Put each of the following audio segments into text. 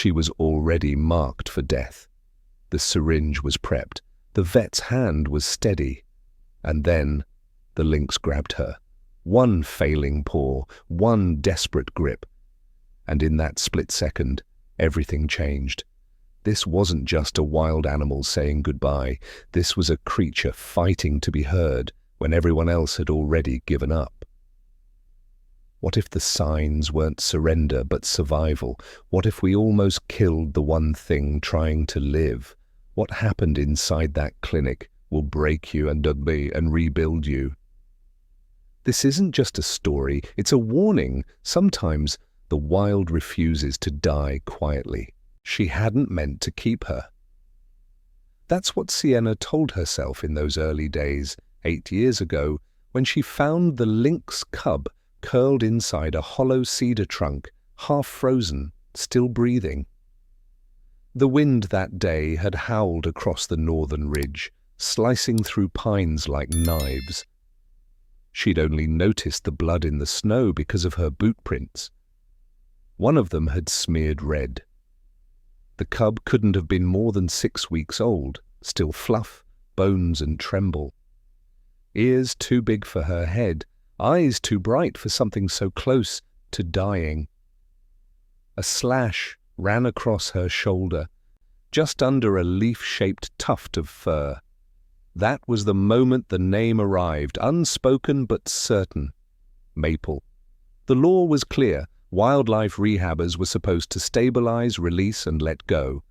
She was already marked for death. The syringe was prepped. The vet's hand was steady. And then the lynx grabbed her. One failing paw, one desperate grip. And in that split second, everything changed. This wasn't just a wild animal saying goodbye. This was a creature fighting to be heard when everyone else had already given up. What if the signs weren't surrender but survival? What if we almost killed the one thing trying to live? What happened inside that clinic will break you and rebuild you. This isn't just a story, it's a warning. Sometimes the wild refuses to die quietly. She hadn't meant to keep her. That's what Sienna told herself in those early days, 8 years ago, when she found the lynx cub curled inside a hollow cedar trunk, half frozen, still breathing. The wind that day had howled across the northern ridge, slicing through pines like knives. She'd only noticed the blood in the snow because of her boot prints. One of them had smeared red. The cub couldn't have been more than 6 weeks old, still fluff, bones and tremble. Ears too big for her head, eyes too bright for something so close to dying. A slash ran across her shoulder, just under a leaf-shaped tuft of fur. That was the moment the name arrived, unspoken but certain. Maple. The law was clear. Wildlife rehabbers were supposed to stabilize, release, and let go.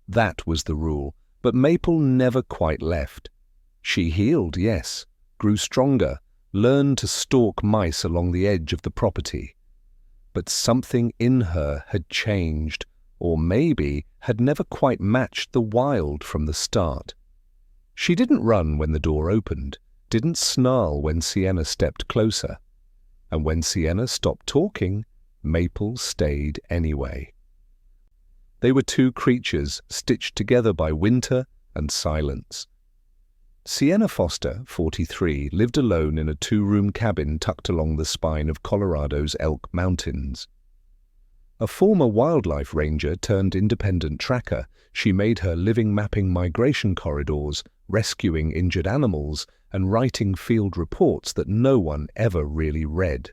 That was the rule, but Maple never quite left. She healed, yes, grew stronger, learned to stalk mice along the edge of the property. But something in her had changed, or maybe had never quite matched the wild from the start. She didn't run when the door opened, didn't snarl when Sienna stepped closer. And when Sienna stopped talking, Maple stayed anyway. They were two creatures stitched together by winter and silence. Sienna Foster, 43, lived alone in a 2-room cabin tucked along the spine of Colorado's Elk Mountains. A former wildlife ranger turned independent tracker, she made her living mapping migration corridors, rescuing injured animals, and writing field reports that no one ever really read.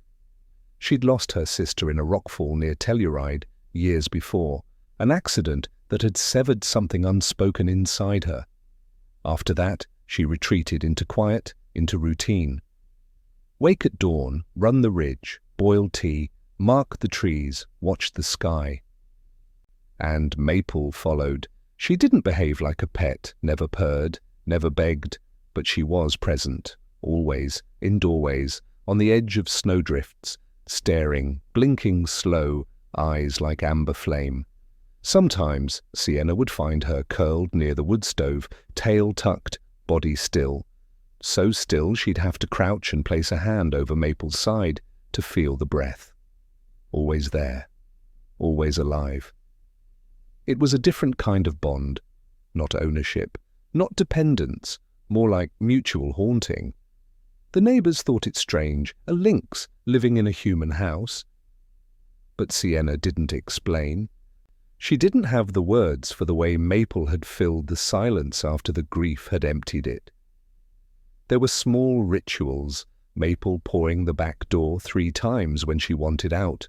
She'd lost her sister in a rockfall near Telluride years before, an accident that had severed something unspoken inside her. After that, she retreated into quiet, into routine. Wake at dawn, run the ridge, boil tea, mark the trees, watch the sky. And Maple followed. She didn't behave like a pet, never purred, never begged, but she was present, always, in doorways, on the edge of snowdrifts, staring, blinking slow, eyes like amber flame. Sometimes Sienna would find her curled near the wood stove, tail tucked, body still. So still she'd have to crouch and place a hand over Maple's side to feel the breath. Always there, always alive. It was a different kind of bond, not ownership, not dependence, more like mutual haunting. The neighbors thought it strange, a lynx living in a human house. But Sienna didn't explain. She didn't have the words for the way Maple had filled the silence after the grief had emptied it. There were small rituals, Maple pawing the back door 3 times when she wanted out.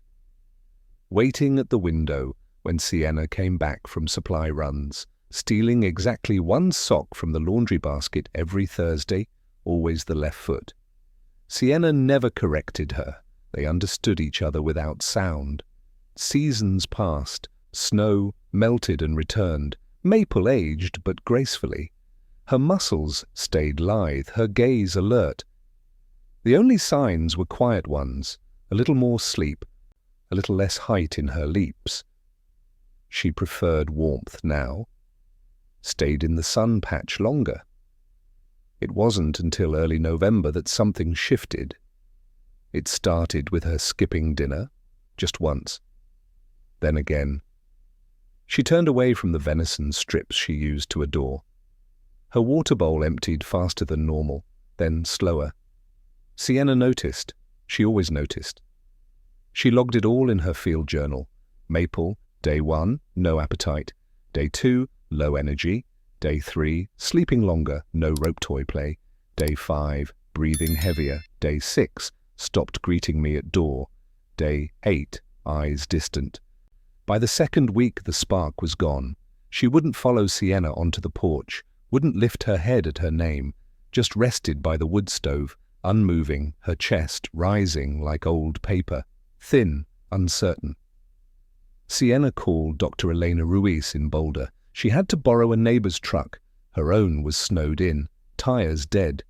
Waiting at the window when Sienna came back from supply runs, stealing exactly 1 sock from the laundry basket every Thursday, always the left foot. Sienna never corrected her. They understood each other without sound. Seasons passed. Snow melted and returned. Maple aged, but gracefully. Her muscles stayed lithe, her gaze alert. The only signs were quiet ones, a little more sleep, a little less height in her leaps. She preferred warmth now. Stayed in the sun patch longer. It wasn't until early November that something shifted. It started with her skipping dinner, just once. Then again. She turned away from the venison strips she used to adore. Her water bowl emptied faster than normal, then slower. Sienna noticed. She always noticed. She logged it all in her field journal. Maple, Day 1, no appetite. Day 2, low energy. Day 3, sleeping longer, no rope toy play. Day 5, breathing heavier. Day 6, stopped greeting me at door. Day 8, eyes distant. By the second week, the spark was gone. She wouldn't follow Sienna onto the porch, wouldn't lift her head at her name, just rested by the wood stove, unmoving, her chest rising like old paper, thin, uncertain. Sienna called Dr. Elena Ruiz in Boulder. She had to borrow a neighbor's truck. Her own was snowed in, tires dead.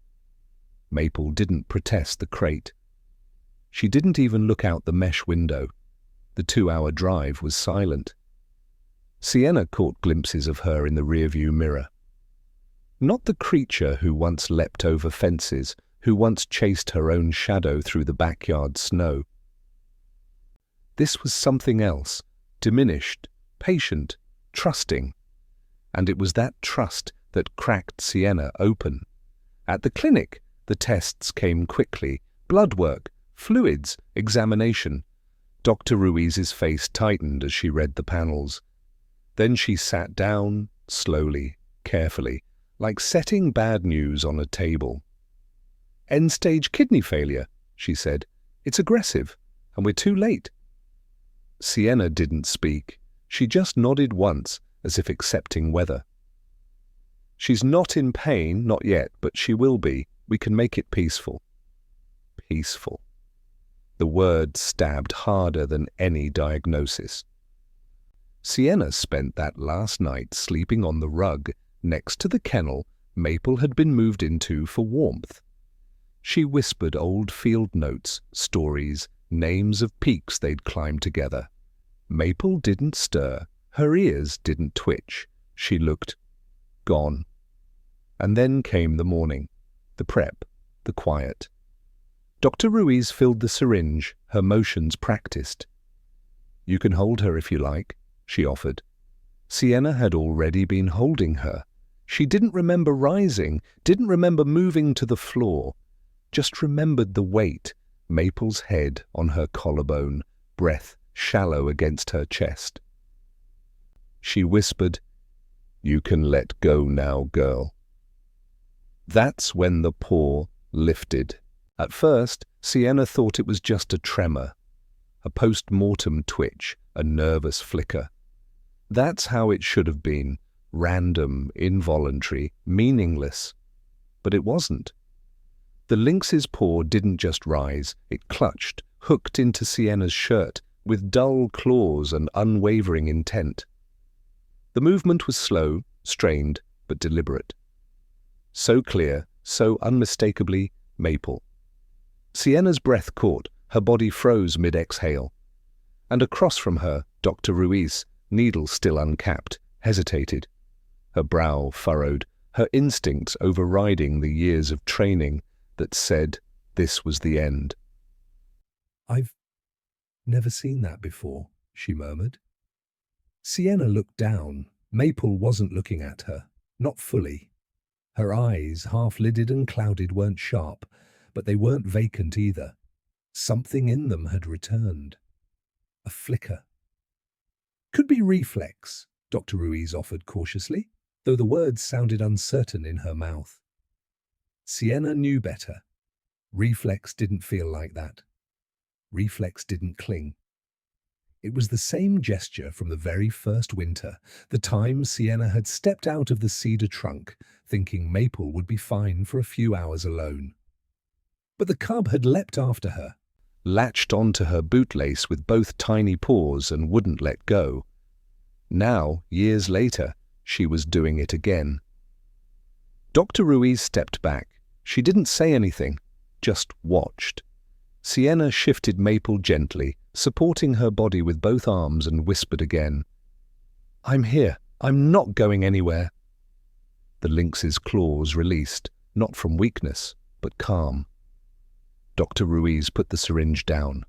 Maple didn't protest the crate. She didn't even look out the mesh window. The 2-hour drive was silent. Sienna caught glimpses of her in the rearview mirror. Not the creature who once leapt over fences, who once chased her own shadow through the backyard snow. This was something else, diminished, patient, trusting. And it was that trust that cracked Sienna open. At the clinic, the tests came quickly. Blood work, fluids, examination. Dr. Ruiz's face tightened as she read the panels. Then she sat down, slowly, carefully, like setting bad news on a table. "End-stage kidney failure," she said. "It's aggressive, and we're too late." Sienna didn't speak. She just nodded once, as if accepting weather. "She's not in pain, not yet, but she will be. We can make it peaceful." Peaceful. The word stabbed harder than any diagnosis. Sienna spent that last night sleeping on the rug next to the kennel Maple had been moved into for warmth. She whispered old field notes, stories, names of peaks they'd climbed together. Maple didn't stir. Her ears didn't twitch. She looked gone. And then came the morning, the prep, the quiet. Dr. Ruiz filled the syringe, her motions practiced. "You can hold her if you like," she offered. Sienna had already been holding her. She didn't remember rising, didn't remember moving to the floor, just remembered the weight, Maple's head on her collarbone, breath shallow against her chest. She whispered, "You can let go now, girl." That's when the paw lifted. At first, Sienna thought it was just a tremor, a post-mortem twitch, a nervous flicker. That's how it should have been, random, involuntary, meaningless. But it wasn't. The lynx's paw didn't just rise, it clutched, hooked into Sienna's shirt, with dull claws and unwavering intent. The movement was slow, strained, but deliberate. So clear, so unmistakably Maple. Sienna's breath caught, her body froze mid-exhale. And across from her, Dr. Ruiz, needle still uncapped, hesitated. Her brow furrowed, her instincts overriding the years of training that said this was the end. "I've never seen that before," she murmured. Sienna looked down. Maple wasn't looking at her, not fully. Her eyes, half-lidded and clouded, weren't sharp, but they weren't vacant either. Something in them had returned. A flicker. "Could be reflex," Dr. Ruiz offered cautiously, though the words sounded uncertain in her mouth. Sienna knew better. Reflex didn't feel like that. Reflex didn't cling. It was the same gesture from the very first winter, the time Sienna had stepped out of the cedar trunk, thinking Maple would be fine for a few hours alone. But the cub had leapt after her, latched onto her bootlace with both tiny paws and wouldn't let go. Now, years later, she was doing it again. Dr. Ruiz stepped back. She didn't say anything, just watched. Sienna shifted Maple gently, supporting her body with both arms, and whispered again, "I'm here. I'm not going anywhere." The lynx's claws released, not from weakness, but calm. Dr. Ruiz put the syringe down.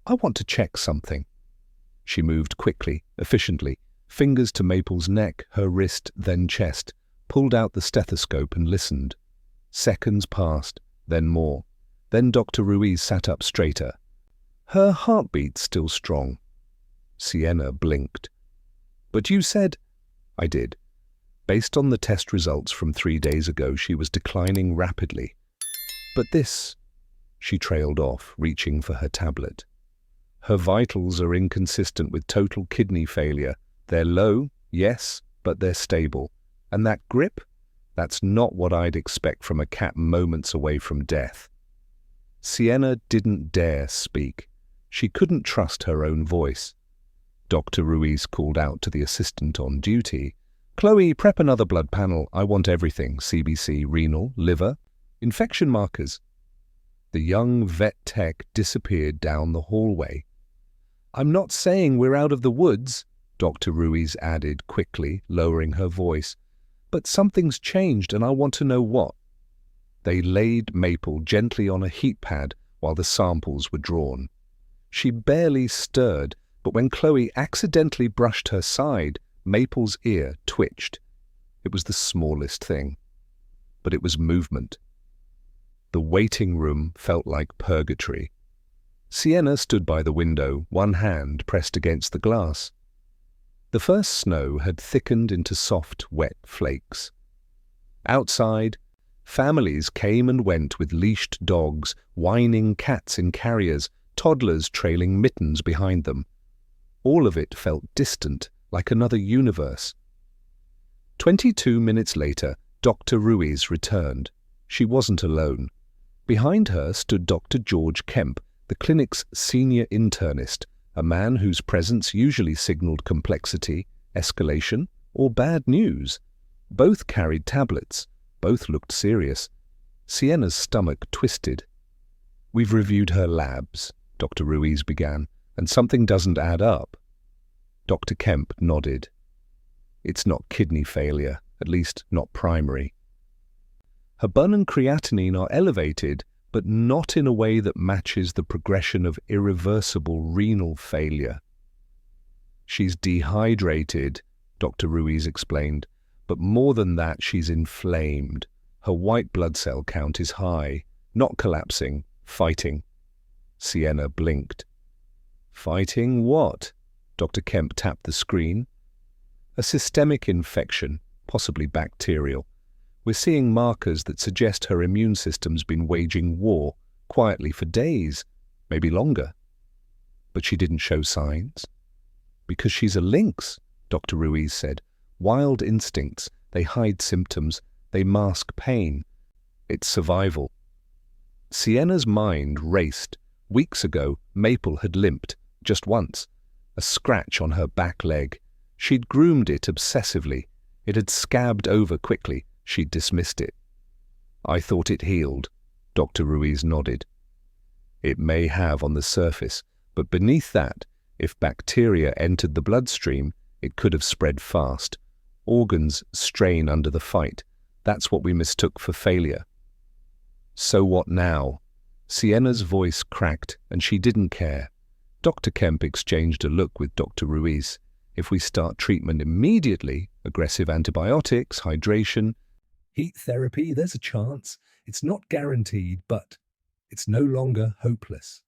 "I want to check something." She moved quickly, efficiently, fingers to Maple's neck, her wrist, then chest, pulled out the stethoscope and listened. Seconds passed, then more. Then Dr. Ruiz sat up straighter. Her heartbeat still strong. Sienna blinked. "But you said—" "I did. Based on the test results from 3 days ago, she was declining rapidly. But this—" She trailed off, reaching for her tablet. "Her vitals are inconsistent with total kidney failure. They're low, yes, but they're stable. And that grip? That's not what I'd expect from a cat moments away from death." Sienna didn't dare speak. She couldn't trust her own voice. Dr. Ruiz called out to the assistant on duty. "Chloe, prep another blood panel. I want everything. CBC, renal, liver, infection markers." The young vet tech disappeared down the hallway. "I'm not saying we're out of the woods," Dr. Ruiz added quickly, lowering her voice. "But something's changed and I want to know what." They laid Maple gently on a heat pad while the samples were drawn. She barely stirred, but when Chloe accidentally brushed her side, Maple's ear twitched. It was the smallest thing, but it was movement. The waiting room felt like purgatory. Sienna stood by the window, one hand pressed against the glass. The first snow had thickened into soft, wet flakes. Outside, families came and went with leashed dogs, whining cats in carriers, toddlers trailing mittens behind them. All of it felt distant, like another universe. 22 minutes later, Dr. Ruiz returned. She wasn't alone. Behind her stood Dr. George Kemp, the clinic's senior internist, a man whose presence usually signaled complexity, escalation, or bad news. Both carried tablets. Both looked serious. Sienna's stomach twisted. "We've reviewed her labs," Dr. Ruiz began, "and something doesn't add up." Dr. Kemp nodded. "It's not kidney failure, at least not primary. Heparin and creatinine are elevated, but not in a way that matches the progression of irreversible renal failure." "She's dehydrated," Dr. Ruiz explained, "but more than that, she's inflamed. Her white blood cell count is high, not collapsing, fighting." Sienna blinked. "Fighting what?" Dr. Kemp tapped the screen. "A systemic infection, possibly bacterial. We're seeing markers that suggest her immune system's been waging war, quietly for days, maybe longer." "But she didn't show signs?" "Because she's a lynx," Dr. Ruiz said. "Wild instincts, they hide symptoms, they mask pain. It's survival." Sienna's mind raced. Weeks ago, Maple had limped, just once. A scratch on her back leg. She'd groomed it obsessively. It had scabbed over quickly. She'd dismissed it. "I thought it healed," Dr. Ruiz nodded. "It may have on the surface, but beneath that, if bacteria entered the bloodstream, it could have spread fast. Organs strain under the fight. That's what we mistook for failure." "So what now?" Sienna's voice cracked, and she didn't care. Dr. Kemp exchanged a look with Dr. Ruiz. "If we start treatment immediately, aggressive antibiotics, hydration, heat therapy, there's a chance. It's not guaranteed, but it's no longer hopeless."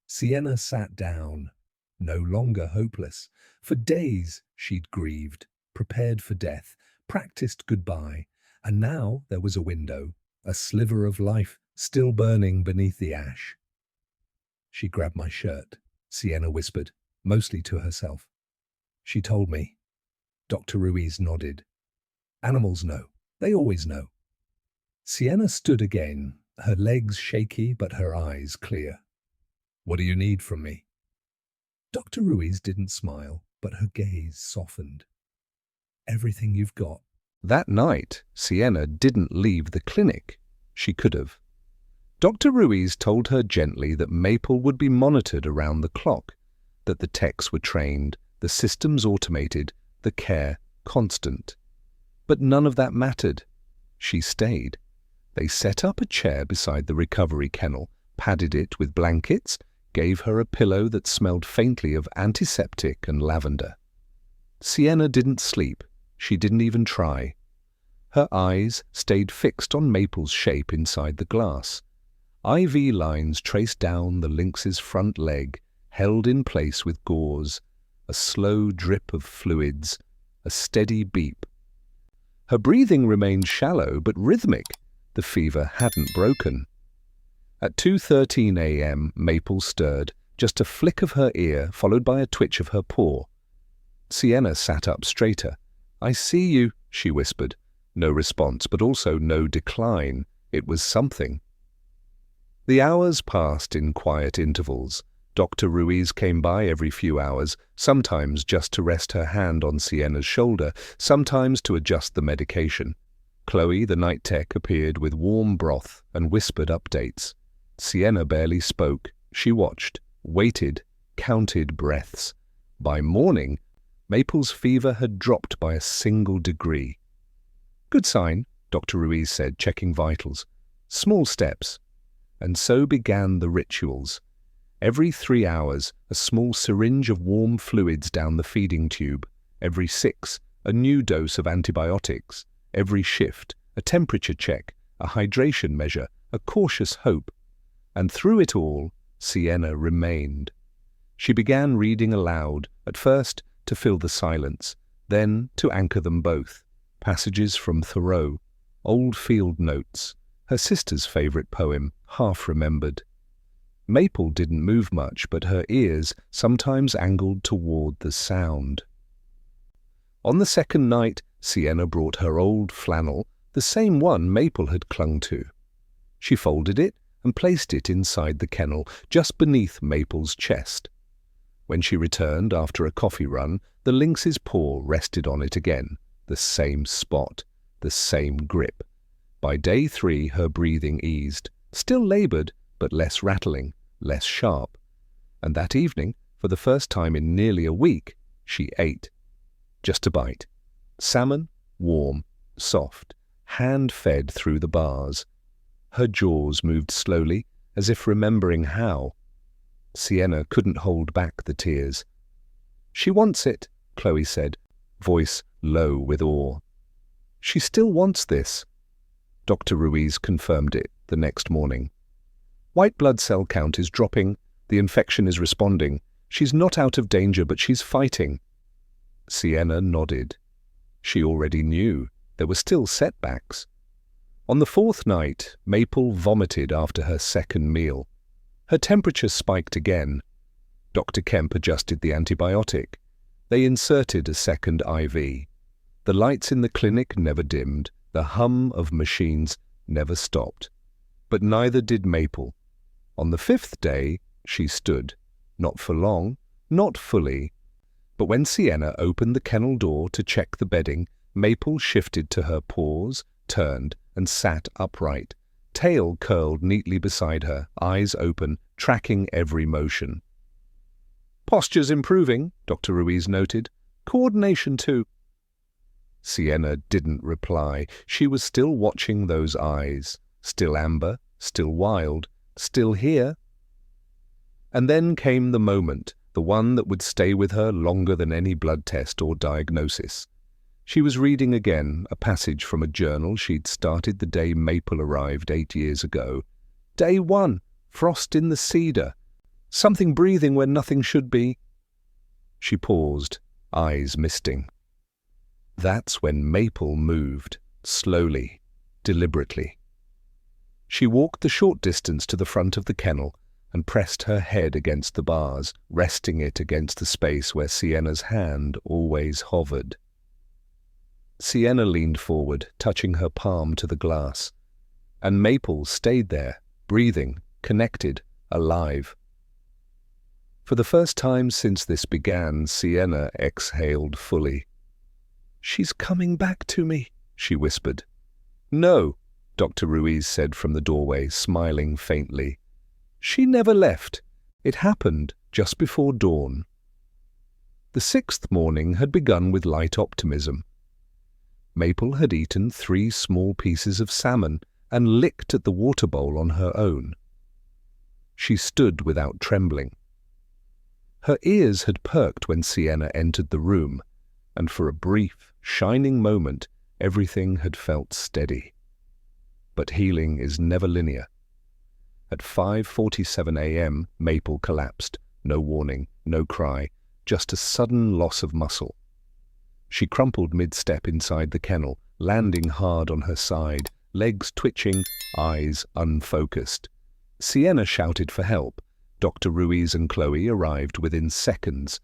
Sienna sat down. No longer hopeless. For days she'd grieved, prepared for death, practiced goodbye, and now there was a window, a sliver of life still burning beneath the ash. "She grabbed my shirt," Sienna whispered, mostly to herself. "She told me." Dr. Ruiz nodded. "Animals know. They always know." Sienna stood again, her legs shaky but her eyes clear. "What do you need from me?" Dr. Ruiz didn't smile, but her gaze softened. "Everything you've got." That night, Sienna didn't leave the clinic. She could have. Dr. Ruiz told her gently that Maple would be monitored around the clock, that the techs were trained, the systems automated, the care constant. But none of that mattered. She stayed. They set up a chair beside the recovery kennel, padded it with blankets, gave her a pillow that smelled faintly of antiseptic and lavender. Sienna didn't sleep. She didn't even try. Her eyes stayed fixed on Maple's shape inside the glass. IV lines traced down the lynx's front leg, held in place with gauze. a slow drip of fluids, a steady beep. Her breathing remained shallow but rhythmic. The fever hadn't broken. At 2:13 a.m., Maple stirred, just a flick of her ear followed by a twitch of her paw. Sienna sat up straighter. "I see you," she whispered. No response, but also no decline. It was something. The hours passed in quiet intervals. Dr. Ruiz came by every few hours, sometimes just to rest her hand on Sienna's shoulder, sometimes to adjust the medication. Chloe, the night tech, appeared with warm broth and whispered updates. Sienna barely spoke. She watched, waited, counted breaths. By morning, Maple's fever had dropped by a single degree. "Good sign," Dr. Ruiz said, checking vitals. "Small steps." And so began the rituals. Every 3 hours, a small syringe of warm fluids down the feeding tube. Every 6, a new dose of antibiotics. Every shift, a temperature check, a hydration measure, a cautious hope. And through it all, Sienna remained. She began reading aloud, at first to fill the silence, then to anchor them both. Passages from Thoreau, old field notes, her sister's favorite poem, half remembered. Maple didn't move much, but her ears sometimes angled toward the sound. On the second night, Sienna brought her old flannel, the same one Maple had clung to. She folded it and placed it inside the kennel, just beneath Maple's chest. When she returned after a coffee run, the lynx's paw rested on it again, the same spot, the same grip. By day 3, her breathing eased, still labored, but less rattling, less sharp. And that evening, for the first time in nearly a week, she ate. Just a bite. Salmon, warm, soft, hand-fed through the bars. Her jaws moved slowly, as if remembering how. Sienna couldn't hold back the tears. "She wants it," Chloe said, voice low with awe. "She still wants this." Dr. Ruiz confirmed it the next morning. "White blood cell count is dropping. The infection is responding. She's not out of danger, but she's fighting." Sienna nodded. She already knew. There were still setbacks. On the 4th night, Maple vomited after her second meal. Her temperature spiked again. Dr. Kemp adjusted the antibiotic. They inserted a second IV. The lights in the clinic never dimmed. The hum of machines never stopped. But neither did Maple. On the 5th day, she stood. Not for long, not fully. But when Sienna opened the kennel door to check the bedding, Maple shifted to her paws, turned, and sat upright. Tail curled neatly beside her, eyes open, tracking every motion. "Posture's improving," Dr. Ruiz noted. "Coordination too." Sienna didn't reply. She was still watching those eyes. Still amber, still wild, still here. And then came the moment, the one that would stay with her longer than any blood test or diagnosis. She was reading again a passage from a journal she'd started the day Maple arrived 8 years ago. Day 1, frost in the cedar. Something breathing where nothing should be. She paused, eyes misting. That's when Maple moved, slowly, deliberately. She walked the short distance to the front of the kennel and pressed her head against the bars, resting it against the space where Sienna's hand always hovered. Sienna leaned forward, touching her palm to the glass, and Maple stayed there, breathing, connected, alive. For the first time since this began, Sienna exhaled fully. "She's coming back to me," she whispered. "No," Dr. Ruiz said from the doorway, smiling faintly. "She never left. It happened just before dawn." The 6th morning had begun with light optimism. Maple had eaten 3 small pieces of salmon and licked at the water bowl on her own. She stood without trembling. Her ears had perked when Sienna entered the room, and for a brief, shining moment, everything had felt steady. But healing is never linear. At 5:47 a.m., Maple collapsed. No warning, no cry, just a sudden loss of muscle. She crumpled mid-step inside the kennel, landing hard on her side, legs twitching, eyes unfocused. Sienna shouted for help. Dr. Ruiz and Chloe arrived within seconds.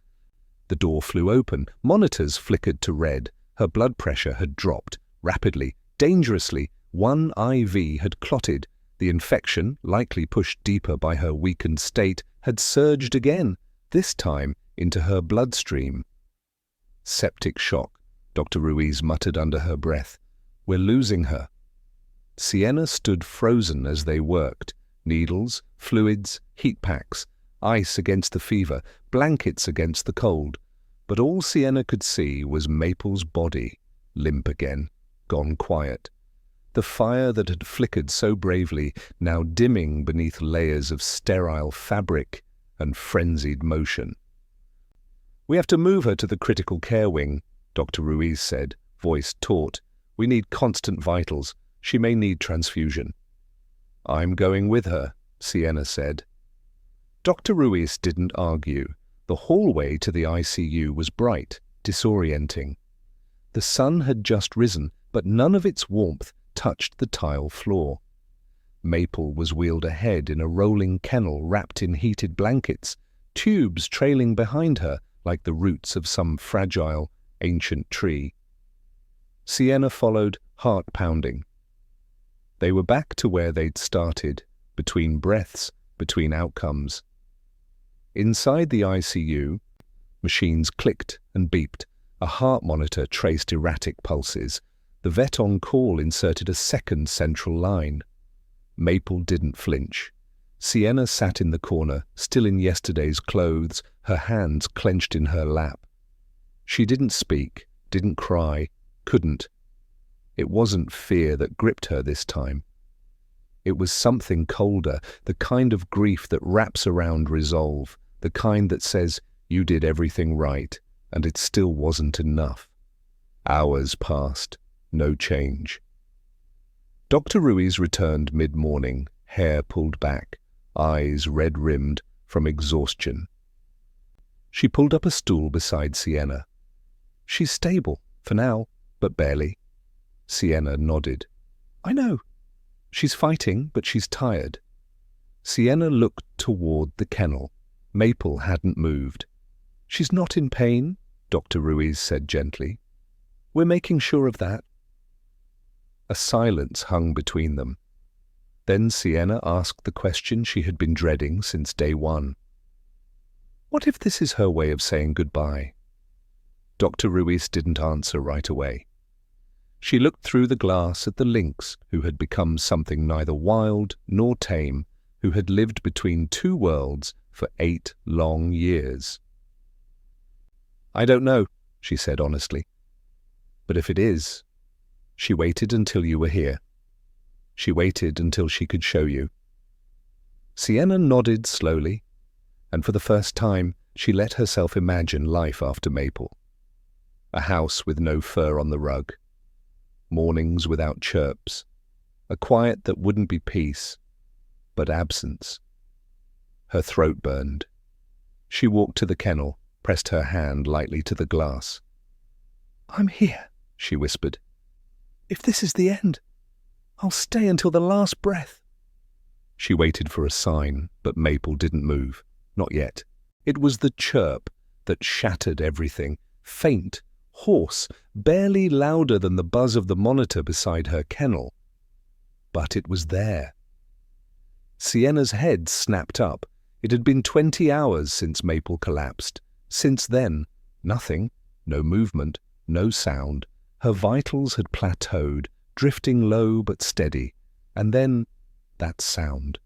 The door flew open, monitors flickered to red. Her blood pressure had dropped, rapidly, dangerously. One IV had clotted. The infection, likely pushed deeper by her weakened state, had surged again, this time into her bloodstream. Septic shock, Dr. Ruiz muttered under her breath. We're losing her. Sienna stood frozen as they worked. Needles, fluids, heat packs, ice against the fever, blankets against the cold. But all Sienna could see was Maple's body, limp again, gone quiet. The fire that had flickered so bravely, now dimming beneath layers of sterile fabric and frenzied motion. We have to move her to the critical care wing, Dr. Ruiz said, voice taut. We need constant vitals. She may need transfusion. I'm going with her, Sienna said. Dr. Ruiz didn't argue. The hallway to the ICU was bright, disorienting. The sun had just risen, but none of its warmth touched the tile floor. Maple was wheeled ahead in a rolling kennel wrapped in heated blankets, tubes trailing behind her like the roots of some fragile, ancient tree. Sienna followed, heart pounding. They were back to where they'd started, between breaths, between outcomes. Inside the ICU, machines clicked and beeped. A heart monitor traced erratic pulses. The vet on call inserted a second central line. Maple didn't flinch. Sienna sat in the corner, still in yesterday's clothes, her hands clenched in her lap. She didn't speak, didn't cry, couldn't. It wasn't fear that gripped her this time. It was something colder, the kind of grief that wraps around resolve, the kind that says, you did everything right, and it still wasn't enough. Hours passed. No change. Dr. Ruiz returned mid-morning, hair pulled back, eyes red-rimmed from exhaustion. She pulled up a stool beside Sienna. She's stable, for now, but barely. Sienna nodded. I know. She's fighting, but she's tired. Sienna looked toward the kennel. Maple hadn't moved. She's not in pain, Dr. Ruiz said gently. We're making sure of that. A silence hung between them. Then Sienna asked the question she had been dreading since day one. What if this is her way of saying goodbye? Dr. Ruiz didn't answer right away. She looked through the glass at the lynx, who had become something neither wild nor tame, who had lived between two worlds for 8 long years. I don't know, she said honestly. But if it is, she waited until you were here. She waited until she could show you. Sienna nodded slowly, and for the first time she let herself imagine life after Maple. A house with no fur on the rug. Mornings without chirps. A quiet that wouldn't be peace, but absence. Her throat burned. She walked to the kennel, pressed her hand lightly to the glass. I'm here, she whispered. If this is the end, I'll stay until the last breath. She waited for a sign, but Maple didn't move. Not yet. It was the chirp that shattered everything, faint, hoarse, barely louder than the buzz of the monitor beside her kennel. But it was there. Sienna's head snapped up. It had been 20 hours since Maple collapsed. Since then, nothing, no movement, no sound. Her vitals had plateaued, drifting low but steady. And then, that sound.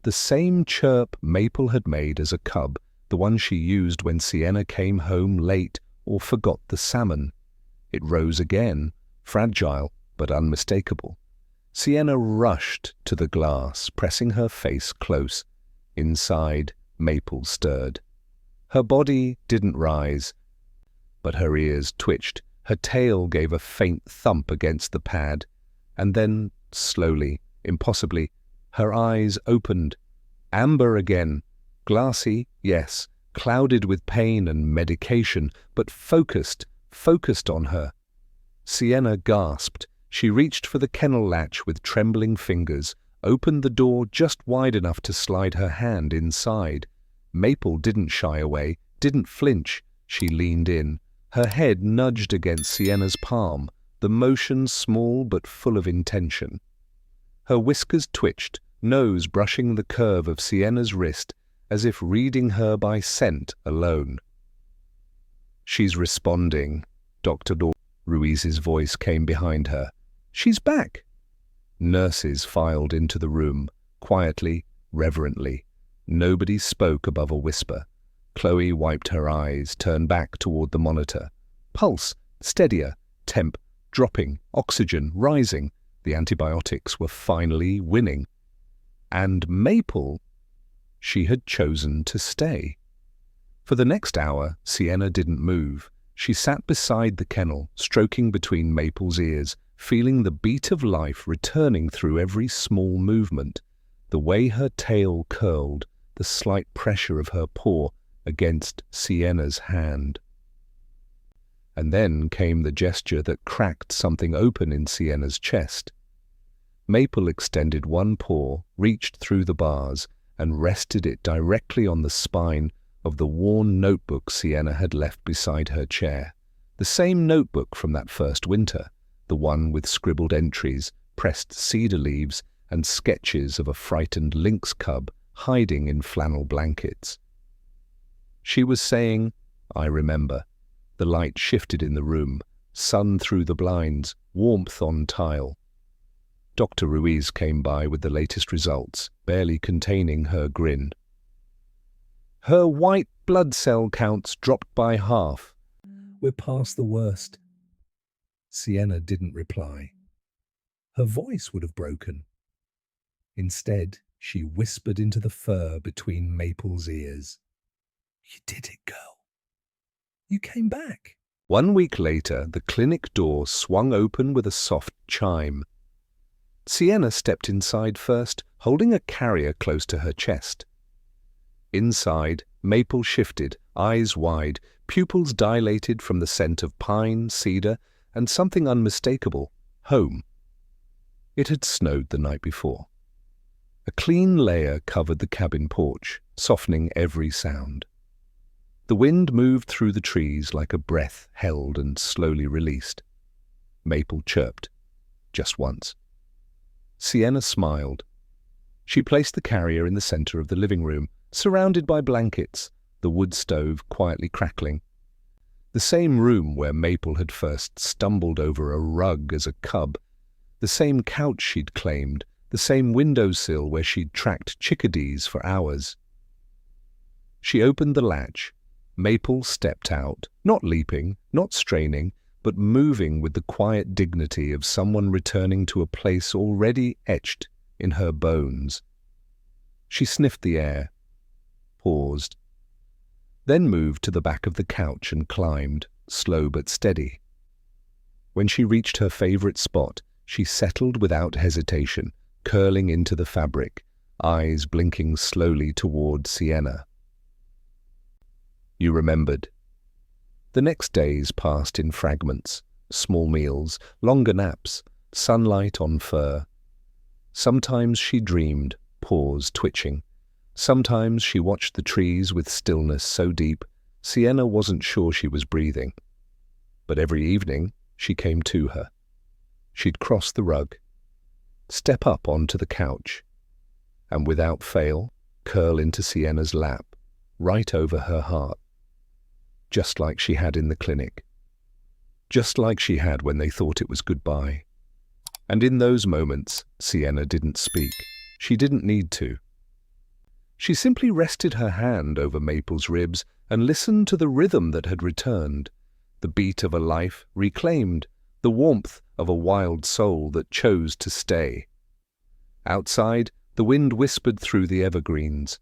The same chirp Maple had made as a cub, the one she used when Sienna came home late or forgot the salmon. It rose again, fragile but unmistakable. Sienna rushed to the glass, pressing her face close. Inside, Maple stirred. Her body didn't rise, but her ears twitched. Her tail gave a faint thump against the pad, and then, slowly, impossibly, her eyes opened. Amber again. Glassy, yes, clouded with pain and medication, but focused on her. Sienna gasped. She reached for the kennel latch with trembling fingers, opened the door just wide enough to slide her hand inside. Maple didn't shy away, didn't flinch. She leaned in, her head nudged against Sienna's palm, the motion small but full of intention. Her whiskers twitched, nose brushing the curve of Sienna's wrist, as if reading her by scent alone. "She's responding," Dr. Ruiz's voice came behind her. "She's back." Nurses filed into the room, quietly, reverently. Nobody spoke above a whisper. Chloe wiped her eyes, turned back toward the monitor. Pulse, steadier, temp, dropping, oxygen, rising. The antibiotics were finally winning. And Maple, she had chosen to stay. For the next hour, Sienna didn't move. She sat beside the kennel, stroking between Maple's ears, feeling the beat of life returning through every small movement, the way her tail curled, the slight pressure of her paw against Sienna's hand. And then came the gesture that cracked something open in Sienna's chest. Maple extended one paw, reached through the bars, and rested it directly on the spine of the worn notebook Sienna had left beside her chair. The same notebook from that first winter, the one with scribbled entries, pressed cedar leaves, and sketches of a frightened lynx cub hiding in flannel blankets. She was saying, "I remember." The light shifted in the room, sun through the blinds, warmth on tile. Dr. Ruiz came by with the latest results, barely containing her grin. "Her white blood cell counts dropped by half. We're past the worst." Sienna didn't reply. Her voice would have broken. Instead, she whispered into the fur between Maple's ears. "You did it, girl. You came back." 1 week later, the clinic door swung open with a soft chime. Sienna stepped inside first, holding a carrier close to her chest. Inside, Maple shifted, eyes wide, pupils dilated from the scent of pine, cedar, and something unmistakable, home. It had snowed the night before. A clean layer covered the cabin porch, softening every sound. The wind moved through the trees like a breath held and slowly released. Maple chirped, just once. Sienna smiled. She placed the carrier in the center of the living room, surrounded by blankets, the wood stove quietly crackling. The same room where Maple had first stumbled over a rug as a cub, the same couch she'd claimed, the same windowsill where she'd tracked chickadees for hours. She opened the latch. Maple stepped out, not leaping, not straining, but moving with the quiet dignity of someone returning to a place already etched in her bones. She sniffed the air, paused, then moved to the back of the couch and climbed, slow but steady. When she reached her favorite spot, she settled without hesitation, curling into the fabric, eyes blinking slowly toward Sienna. You remembered. The next days passed in fragments, small meals, longer naps, sunlight on fur. Sometimes she dreamed, paws twitching. Sometimes she watched the trees with stillness so deep, Sienna wasn't sure she was breathing. But every evening, she came to her. She'd cross the rug, step up onto the couch, and without fail, curl into Sienna's lap, right over her heart. Just like she had in the clinic. Just like she had when they thought it was goodbye. And in those moments, Sienna didn't speak. She didn't need to. She simply rested her hand over Maple's ribs and listened to the rhythm that had returned, the beat of a life reclaimed, the warmth of a wild soul that chose to stay. Outside, the wind whispered through the evergreens.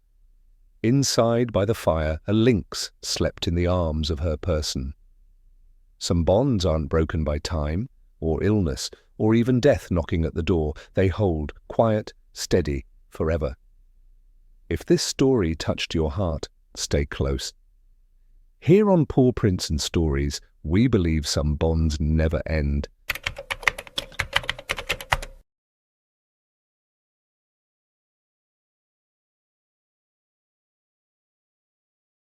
Inside, by the fire, a lynx slept in the arms of her person. Some bonds aren't broken by time, or illness, or even death knocking at the door. They hold, quiet, steady, forever. If this story touched your heart, stay close. Here on Paw Prints and Stories, we believe some bonds never end.